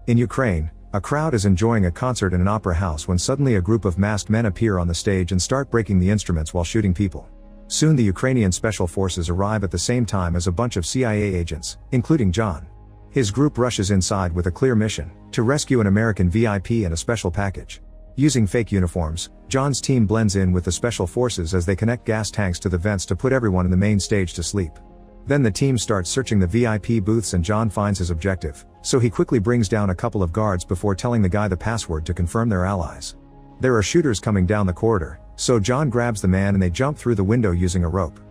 In Ukraine, a crowd is enjoying a concert in an opera house when suddenly a group of masked men appear on the stage and start breaking the instruments while shooting people. Soon the Ukrainian special forces arrive at the same time as a bunch of CIA agents, including John. His group rushes inside with a clear mission: to rescue an American VIP and a special package. Using fake uniforms, John's team blends in with the special forces as they connect gas tanks to the vents to put everyone in the main stage to sleep. Then the team starts searching the VIP booths and John finds his objective, so he quickly brings down a couple of guards before telling the guy the password to confirm they're allies. There are shooters coming down the corridor, so John grabs the man and they jump through the window using a rope.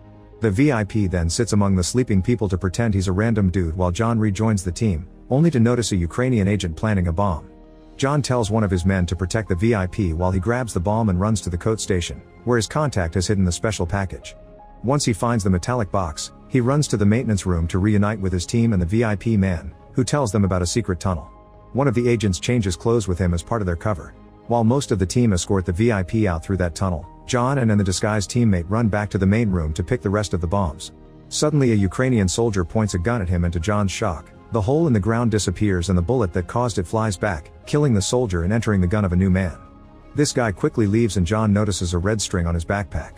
The VIP then sits among the sleeping people to pretend he's a random dude while John rejoins the team, only to notice a Ukrainian agent planting a bomb. John tells one of his men to protect the VIP while he grabs the bomb and runs to the coat station, where his contact has hidden the special package. Once he finds the metallic box, he runs to the maintenance room to reunite with his team and the VIP man, who tells them about a secret tunnel. One of the agents changes clothes with him as part of their cover. While most of the team escort the VIP out through that tunnel, John and the disguised teammate run back to the main room to pick the rest of the bombs. Suddenly a Ukrainian soldier points a gun at him and to John's shock, the hole in the ground disappears and the bullet that caused it flies back, killing the soldier and entering the gun of a new man. This guy quickly leaves and John notices a red string on his backpack.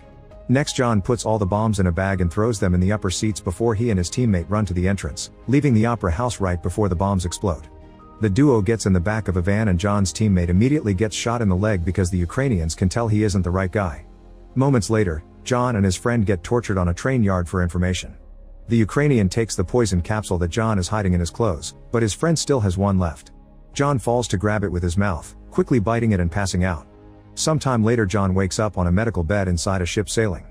Next John puts all the bombs in a bag and throws them in the upper seats before he and his teammate run to the entrance, leaving the opera house right before the bombs explode. The duo gets in the back of a van and John's teammate immediately gets shot in the leg because the Ukrainians can tell he isn't the right guy. Moments later, John and his friend get tortured on a train yard for information. The Ukrainian takes the poison capsule that John is hiding in his clothes, but his friend still has one left. John falls to grab it with his mouth, quickly biting it and passing out. Sometime later John wakes up on a medical bed inside a ship sailing.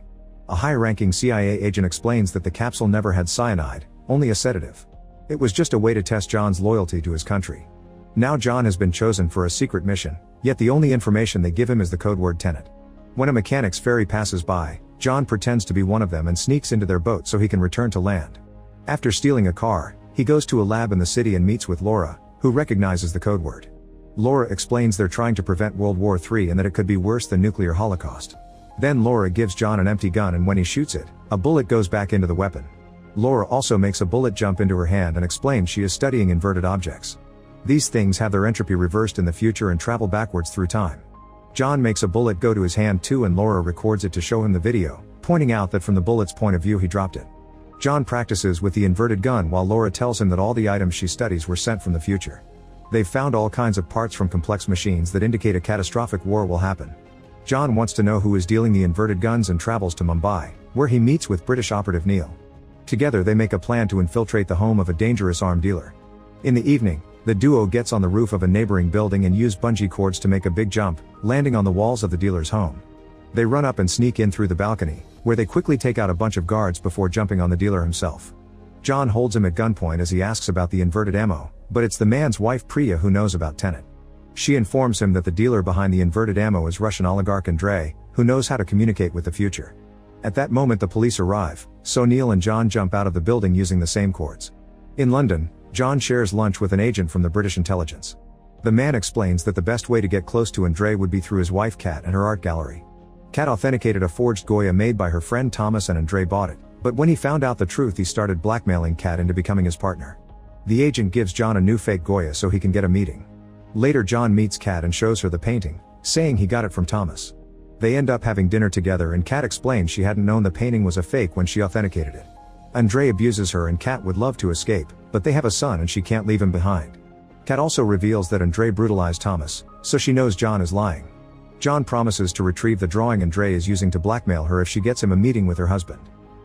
A high-ranking CIA agent explains that the capsule never had cyanide, only a sedative. It was just a way to test John's loyalty to his country. Now John has been chosen for a secret mission, yet the only information they give him is the code word Tenet. When a mechanic's ferry passes by, John pretends to be one of them and sneaks into their boat so he can return to land. After stealing a car, he goes to a lab in the city and meets with Laura, who recognizes the code word. Laura explains they're trying to prevent World War III and that it could be worse than nuclear holocaust. Then Laura gives John an empty gun and when he shoots it, a bullet goes back into the weapon. Laura also makes a bullet jump into her hand and explains she is studying inverted objects. These things have their entropy reversed in the future and travel backwards through time. John makes a bullet go to his hand too and Laura records it to show him the video, pointing out that from the bullet's point of view he dropped it. John practices with the inverted gun while Laura tells him that all the items she studies were sent from the future. They've found all kinds of parts from complex machines that indicate a catastrophic war will happen. John wants to know who is dealing the inverted guns and travels to Mumbai, where he meets with British operative Neil. Together they make a plan to infiltrate the home of a dangerous arm dealer. In the evening, the duo gets on the roof of a neighboring building and use bungee cords to make a big jump, landing on the walls of the dealer's home. They run up and sneak in through the balcony, where they quickly take out a bunch of guards before jumping on the dealer himself. John holds him at gunpoint as he asks about the inverted ammo, but it's the man's wife Priya who knows about Tenet. She informs him that the dealer behind the inverted ammo is Russian oligarch Andrei, who knows how to communicate with the future. At that moment the police arrive, so Neil and John jump out of the building using the same cords. In London, John shares lunch with an agent from the British intelligence. The man explains that the best way to get close to Andrei would be through his wife Kat and her art gallery. Kat authenticated a forged Goya made by her friend Thomas and Andrei bought it, but when he found out the truth he started blackmailing Kat into becoming his partner. The agent gives John a new fake Goya so he can get a meeting. Later John meets Kat and shows her the painting, saying he got it from Thomas. They end up having dinner together and Kat explains she hadn't known the painting was a fake when she authenticated it. Andrei abuses her and Kat would love to escape, but they have a son and she can't leave him behind. Kat also reveals that Andrei brutalized Thomas, so she knows John is lying. John promises to retrieve the drawing Andrei is using to blackmail her if she gets him a meeting with her husband.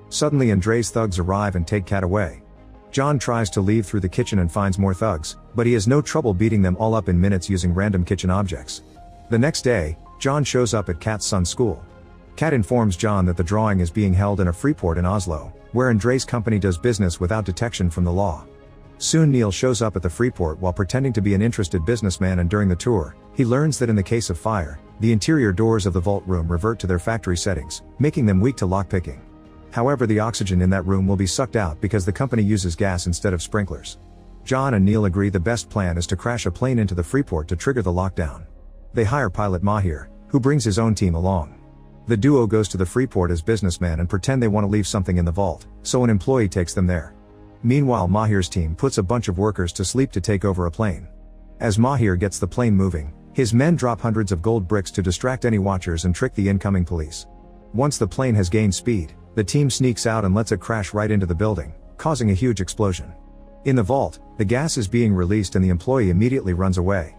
Suddenly Andrei's thugs arrive and take Kat away. John tries to leave through the kitchen and finds more thugs, but he has no trouble beating them all up in minutes using random kitchen objects. The next day, John shows up at Kat's son's school. Kat informs John that the drawing is being held in a freeport in Oslo, where Andrei's company does business without detection from the law. Soon Neil shows up at the freeport while pretending to be an interested businessman and during the tour, he learns that in the case of fire, the interior doors of the vault room revert to their factory settings, making them weak to lockpicking. However, the oxygen in that room will be sucked out because the company uses gas instead of sprinklers. John and Neil agree the best plan is to crash a plane into the freeport to trigger the lockdown. They hire pilot Mahir, who brings his own team along. The duo goes to the freeport as businessmen and pretend they want to leave something in the vault, so an employee takes them there. Meanwhile Mahir's team puts a bunch of workers to sleep to take over a plane. As Mahir gets the plane moving, his men drop hundreds of gold bricks to distract any watchers and trick the incoming police. Once the plane has gained speed, the team sneaks out and lets it crash right into the building, causing a huge explosion. In the vault, the gas is being released and the employee immediately runs away.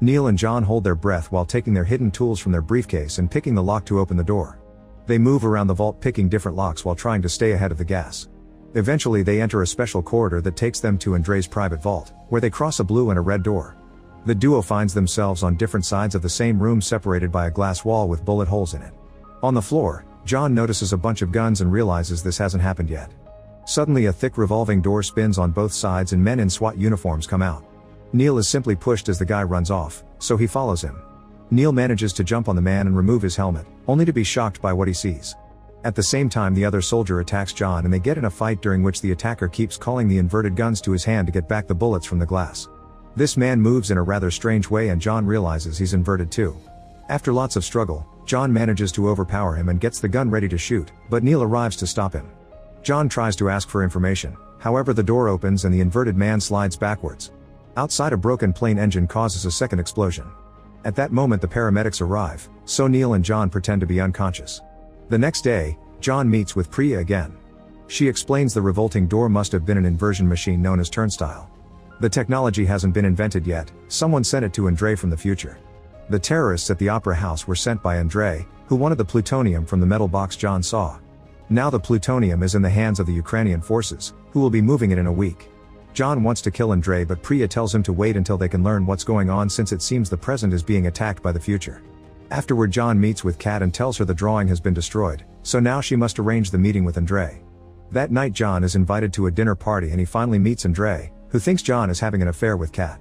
Neil and John hold their breath while taking their hidden tools from their briefcase and picking the lock to open the door. They move around the vault picking different locks while trying to stay ahead of the gas. Eventually they enter a special corridor that takes them to Andrei's private vault, where they cross a blue and a red door. The duo finds themselves on different sides of the same room separated by a glass wall with bullet holes in it. On the floor, John notices a bunch of guns and realizes this hasn't happened yet. Suddenly a thick revolving door spins on both sides and men in SWAT uniforms come out. Neil is simply pushed as the guy runs off, so he follows him. Neil manages to jump on the man and remove his helmet, only to be shocked by what he sees. At the same time the other soldier attacks John and they get in a fight during which the attacker keeps calling the inverted guns to his hand to get back the bullets from the glass. This man moves in a rather strange way and John realizes he's inverted too. After lots of struggle, John manages to overpower him and gets the gun ready to shoot, but Neil arrives to stop him. John tries to ask for information, however the door opens and the inverted man slides backwards. Outside a broken plane engine causes a second explosion. At that moment the paramedics arrive, so Neil and John pretend to be unconscious. The next day, John meets with Priya again. She explains the revolting door must have been an inversion machine known as Turnstile. The technology hasn't been invented yet, someone sent it to Andrei from the future. The terrorists at the Opera House were sent by Andrei, who wanted the plutonium from the metal box John saw. Now the plutonium is in the hands of the Ukrainian forces, who will be moving it in a week. John wants to kill Andrei but Priya tells him to wait until they can learn what's going on since it seems the present is being attacked by the future. Afterward John meets with Kat and tells her the drawing has been destroyed, so now she must arrange the meeting with Andrei. That night John is invited to a dinner party and he finally meets Andrei, who thinks John is having an affair with Kat.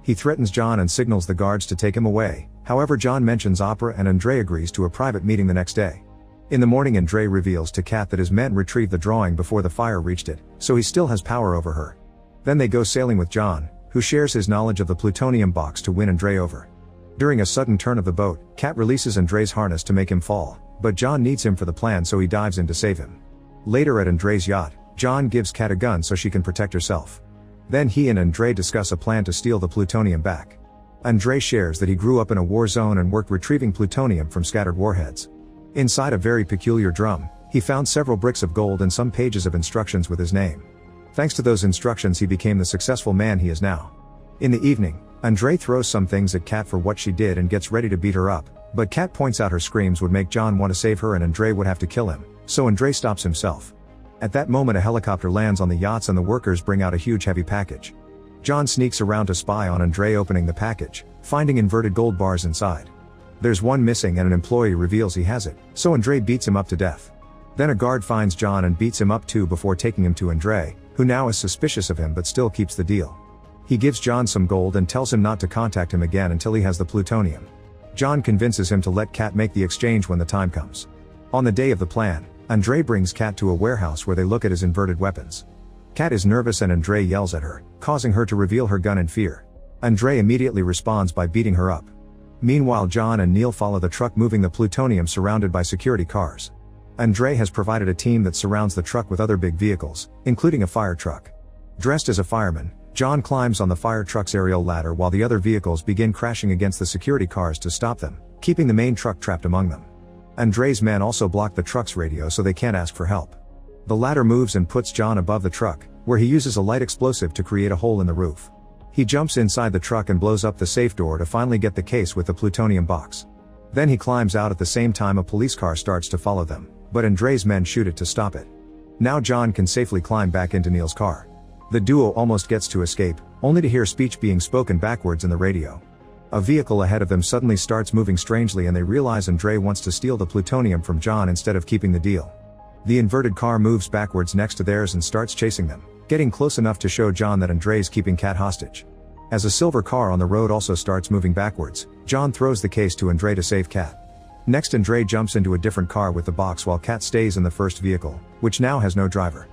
He threatens John and signals the guards to take him away, however John mentions opera and Andrei agrees to a private meeting the next day. In the morning Andrei reveals to Kat that his men retrieved the drawing before the fire reached it, so he still has power over her. Then they go sailing with John, who shares his knowledge of the plutonium box to win Andrei over. During a sudden turn of the boat, Kat releases Andrei's harness to make him fall, but John needs him for the plan so he dives in to save him. Later at Andrei's yacht, John gives Kat a gun so she can protect herself. Then he and Andrei discuss a plan to steal the plutonium back. Andrei shares that he grew up in a war zone and worked retrieving plutonium from scattered warheads. Inside a very peculiar drum, he found several bricks of gold and some pages of instructions with his name. Thanks to those instructions he became the successful man he is now. In the evening, Andrei throws some things at Kat for what she did and gets ready to beat her up, but Kat points out her screams would make John want to save her and Andrei would have to kill him, so Andrei stops himself. At that moment a helicopter lands on the yachts and the workers bring out a huge heavy package. John sneaks around to spy on Andrei opening the package, finding inverted gold bars inside. There's one missing and an employee reveals he has it, so Andrei beats him up to death. Then a guard finds John and beats him up too before taking him to Andrei, who now is suspicious of him but still keeps the deal. He gives John some gold and tells him not to contact him again until he has the plutonium. John convinces him to let Kat make the exchange when the time comes. On the day of the plan, Andrei brings Kat to a warehouse where they look at his inverted weapons. Kat is nervous and Andrei yells at her, causing her to reveal her gun in fear. Andrei immediately responds by beating her up. Meanwhile John and Neil follow the truck moving the plutonium surrounded by security cars. Andrei has provided a team that surrounds the truck with other big vehicles, including a fire truck. Dressed as a fireman, John climbs on the fire truck's aerial ladder while the other vehicles begin crashing against the security cars to stop them, keeping the main truck trapped among them. Andrei's men also block the truck's radio so they can't ask for help. The ladder moves and puts John above the truck, where he uses a light explosive to create a hole in the roof. He jumps inside the truck and blows up the safe door to finally get the case with the plutonium box. Then he climbs out at the same time a police car starts to follow them, but Andrei's men shoot it to stop it. Now John can safely climb back into Neil's car. The duo almost gets to escape, only to hear speech being spoken backwards in the radio. A vehicle ahead of them suddenly starts moving strangely and they realize Andrei wants to steal the plutonium from John instead of keeping the deal. The inverted car moves backwards next to theirs and starts chasing them, getting close enough to show John that Andrei's keeping Kat hostage. As a silver car on the road also starts moving backwards, John throws the case to Andrei to save Kat. Next Andrei jumps into a different car with the box while Kat stays in the first vehicle, which now has no driver.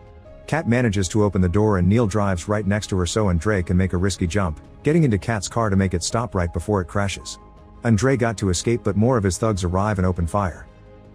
Kat manages to open the door and Neil drives right next to her so Andrei can make a risky jump, getting into Kat's car to make it stop right before it crashes. Andrei got to escape but more of his thugs arrive and open fire.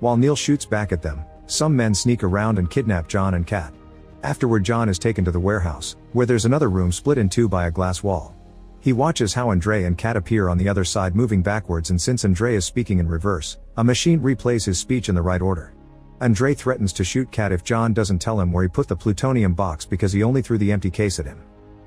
While Neil shoots back at them, some men sneak around and kidnap John and Kat. Afterward John is taken to the warehouse, where there's another room split in two by a glass wall. He watches how Andre and Kat appear on the other side moving backwards, and since Andre is speaking in reverse, a machine replays his speech in the right order. Andre threatens to shoot Kat if John doesn't tell him where he put the plutonium box because he only threw the empty case at him.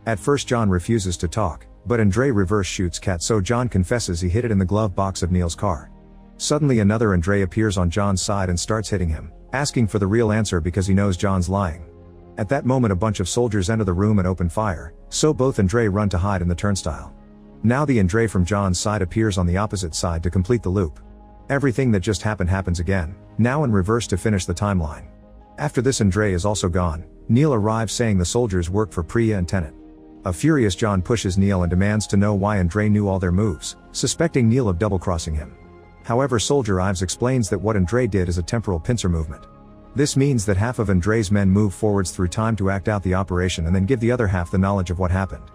At first John refuses to talk, but Andre reverse shoots Kat, so John confesses he hid it in the glove box of Neil's car. Suddenly another Andre appears on John's side and starts hitting him, asking for the real answer because he knows John's lying. At that moment a bunch of soldiers enter the room and open fire, so both Andre run to hide in the turnstile. Now the Andre from John's side appears on the opposite side to complete the loop. Everything that just happened happens again, now in reverse to finish the timeline. After this Andre is also gone. Neil arrives saying the soldiers work for Priya and Tennant. A furious John pushes Neil and demands to know why Andre knew all their moves, suspecting Neil of double-crossing him. However, Soldier Ives explains that what Andre did is a temporal pincer movement. This means that half of Andre's men move forwards through time to act out the operation and then give the other half the knowledge of what happened.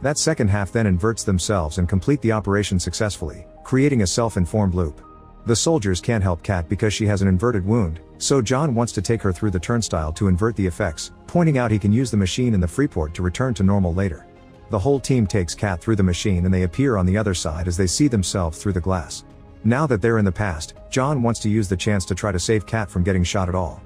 That second half then inverts themselves and complete the operation successfully, creating a self-informed loop. The soldiers can't help Kat because she has an inverted wound, so John wants to take her through the turnstile to invert the effects, pointing out he can use the machine in the Freeport to return to normal later. The whole team takes Kat through the machine and they appear on the other side as they see themselves through the glass. Now that they're in the past, John wants to use the chance to try to save Kat from getting shot at all.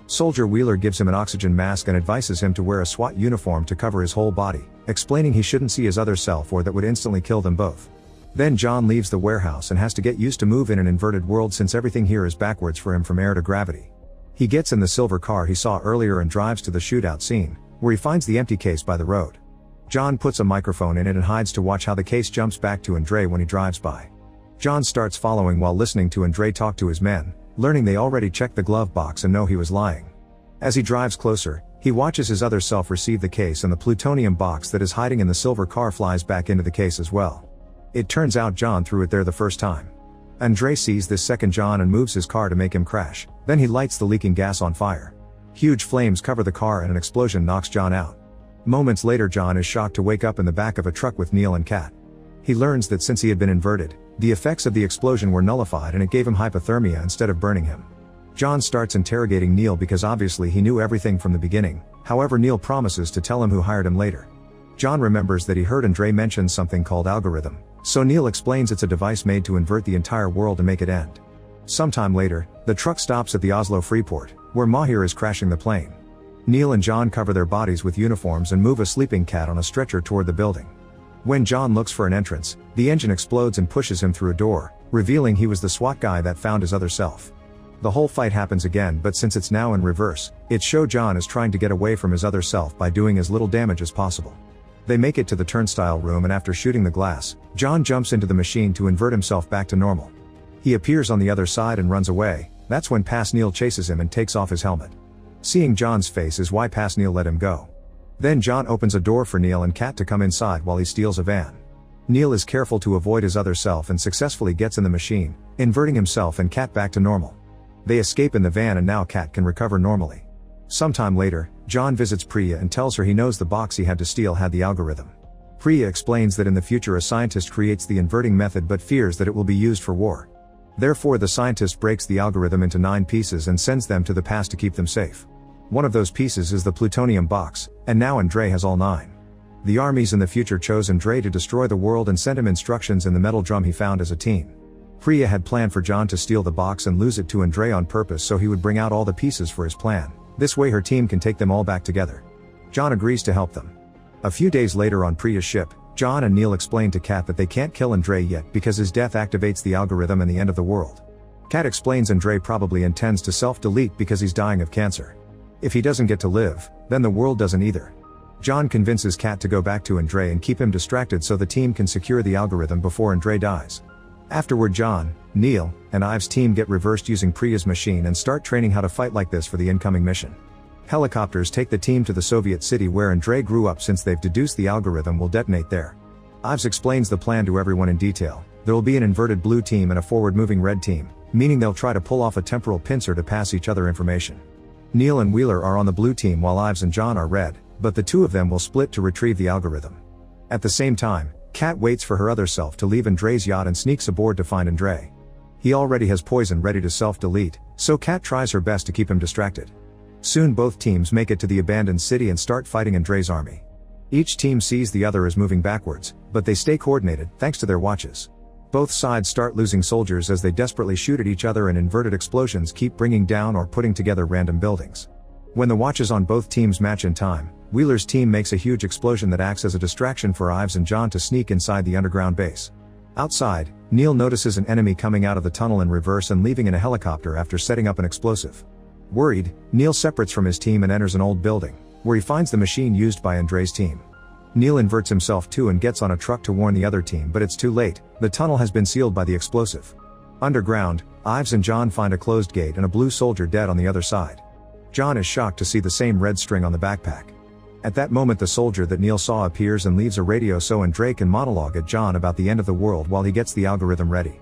Soldier Wheeler gives him an oxygen mask and advises him to wear a SWAT uniform to cover his whole body, explaining he shouldn't see his other self or that would instantly kill them both. Then John leaves the warehouse and has to get used to move in an inverted world since everything here is backwards for him from air to gravity. He gets in the silver car he saw earlier and drives to the shootout scene, where he finds the empty case by the road. John puts a microphone in it and hides to watch how the case jumps back to Andre when he drives by. John starts following while listening to Andre talk to his men, learning they already checked the glove box and know he was lying. As he drives closer, he watches his other self receive the case and the plutonium box that is hiding in the silver car flies back into the case as well. It turns out John threw it there the first time. Andre sees this second John and moves his car to make him crash, then he lights the leaking gas on fire. Huge flames cover the car and an explosion knocks John out. Moments later John is shocked to wake up in the back of a truck with Neil and Kat. He learns that since he had been inverted, the effects of the explosion were nullified and it gave him hypothermia instead of burning him. John starts interrogating Neil because obviously he knew everything from the beginning, however Neil promises to tell him who hired him later. John remembers that he heard Andre mention something called algorithm, so Neil explains it's a device made to invert the entire world and make it end. Sometime later, the truck stops at the Oslo Freeport, where Mahir is crashing the plane. Neil and John cover their bodies with uniforms and move a sleeping Kat on a stretcher toward the building. When John looks for an entrance, the engine explodes and pushes him through a door, revealing he was the SWAT guy that found his other self. The whole fight happens again, but since it's now in reverse, it shows John is trying to get away from his other self by doing as little damage as possible. They make it to the turnstile room and after shooting the glass, John jumps into the machine to invert himself back to normal. He appears on the other side and runs away. That's when Pas Neil chases him and takes off his helmet. Seeing John's face is why Pas Neil let him go. Then John opens a door for Neil and Kat to come inside while he steals a van. Neil is careful to avoid his other self and successfully gets in the machine, inverting himself and Kat back to normal. They escape in the van and now Kat can recover normally. Sometime later, John visits Priya and tells her he knows the box he had to steal had the algorithm. Priya explains that in the future a scientist creates the inverting method but fears that it will be used for war. Therefore the scientist breaks the algorithm into 9 pieces and sends them to the past to keep them safe. One of those pieces is the plutonium box, and now Andre has all 9. The armies in the future chose Andre to destroy the world and sent him instructions in the metal drum he found as a teen. Priya had planned for John to steal the box and lose it to Andre on purpose so he would bring out all the pieces for his plan. This way her team can take them all back together. John agrees to help them. A few days later on Priya's ship, John and Neil explain to Kat that they can't kill Andre yet because his death activates the algorithm and the end of the world. Kat explains Andre probably intends to self-delete because he's dying of cancer. If he doesn't get to live, then the world doesn't either. John convinces Kat to go back to Andre and keep him distracted so the team can secure the algorithm before Andre dies. Afterward John, Neil, and Ives' team get reversed using Priya's machine and start training how to fight like this for the incoming mission. Helicopters take the team to the Soviet city where Andre grew up since they've deduced the algorithm will detonate there. Ives explains the plan to everyone in detail. There will be an inverted blue team and a forward-moving red team, meaning they'll try to pull off a temporal pincer to pass each other information. Neil and Wheeler are on the blue team while Ives and John are red, but the two of them will split to retrieve the algorithm. At the same time, Kat waits for her other self to leave Andre's yacht and sneaks aboard to find Andre. He already has poison ready to self-delete, so Kat tries her best to keep him distracted. Soon both teams make it to the abandoned city and start fighting Andre's army. Each team sees the other as moving backwards, but they stay coordinated, thanks to their watches. Both sides start losing soldiers as they desperately shoot at each other, and inverted explosions keep bringing down or putting together random buildings. When the watches on both teams match in time, Wheeler's team makes a huge explosion that acts as a distraction for Ives and John to sneak inside the underground base. Outside, Neil notices an enemy coming out of the tunnel in reverse and leaving in a helicopter after setting up an explosive. Worried, Neil separates from his team and enters an old building, where he finds the machine used by Andrei's team. Neil inverts himself too and gets on a truck to warn the other team, but it's too late. The tunnel has been sealed by the explosive. Underground, Ives and John find a closed gate and a blue soldier dead on the other side. John is shocked to see the same red string on the backpack. At that moment, the soldier that Neil saw appears and leaves a radio so Andrei can monologue at John about the end of the world while he gets the algorithm ready.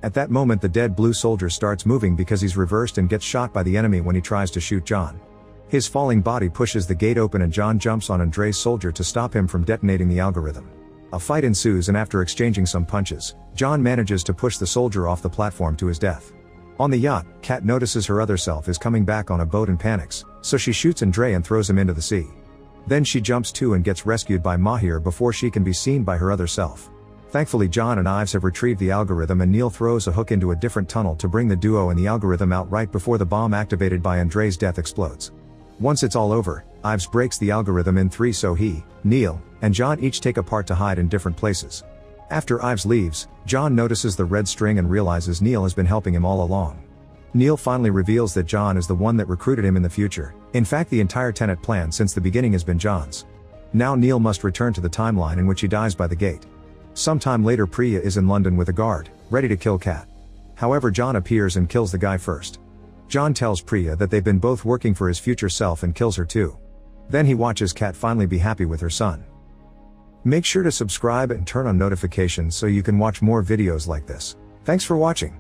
At that moment, the dead blue soldier starts moving because he's reversed and gets shot by the enemy when he tries to shoot John. His falling body pushes the gate open and John jumps on Andrei's soldier to stop him from detonating the algorithm. A fight ensues, and after exchanging some punches, John manages to push the soldier off the platform to his death. On the yacht, Kat notices her other self is coming back on a boat and panics, so she shoots Andrei and throws him into the sea. Then she jumps too and gets rescued by Mahir before she can be seen by her other self. Thankfully, John and Ives have retrieved the algorithm, and Neil throws a hook into a different tunnel to bring the duo and the algorithm out right before the bomb activated by Andrei's death explodes. Once it's all over, Ives breaks the algorithm in 3 so he, Neil, and John each take a part to hide in different places. After Ives leaves, John notices the red string and realizes Neil has been helping him all along. Neil finally reveals that John is the one that recruited him in the future. In fact, the entire Tenet plan since the beginning has been John's. Now Neil must return to the timeline in which he dies by the gate. Sometime later, Priya is in London with a guard, ready to kill Kat. However, John appears and kills the guy first. John tells Priya that they've been both working for his future self and kills her too. Then he watches Kat finally be happy with her son. Make sure to subscribe and turn on notifications so you can watch more videos like this. Thanks for watching.